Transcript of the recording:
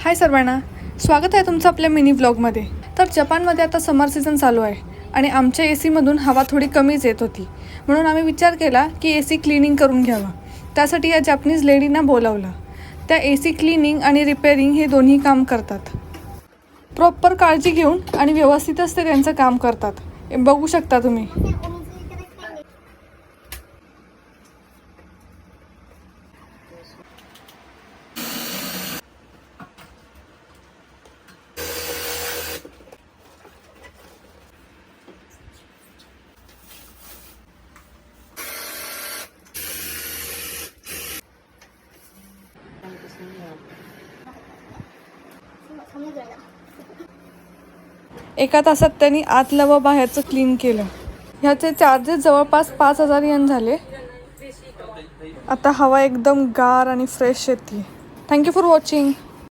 हाय सर्वांना, स्वागत आहे तुमचं आपल्या मिनी व्लॉगमध्ये। तर जपानमध्ये आता समर सीझन चालू आहे आणि आमच्या एसीमधून हवा थोडी कमीच येत होती, म्हणून आम्ही विचार केला की एसी क्लिनिंग करून घ्यावा। त्यासाठी या जपानीज लेडींना बोलावलं। त्या एसी क्लिनिंग आणि रिपेअरिंग हे दोन्ही काम करतात। प्रॉपर काळजी घेऊन आणि व्यवस्थितच ते त्यांचं काम करतात, हे बघू शकता तुम्ही। एका तासात त्यांनी आतलं व बाहेरचं क्लीन केलं। ह्याचे चार्जेस जवळपास 5000 येन झाले। आता हवा एकदम गार आणि फ्रेश येते। Thank you for watching.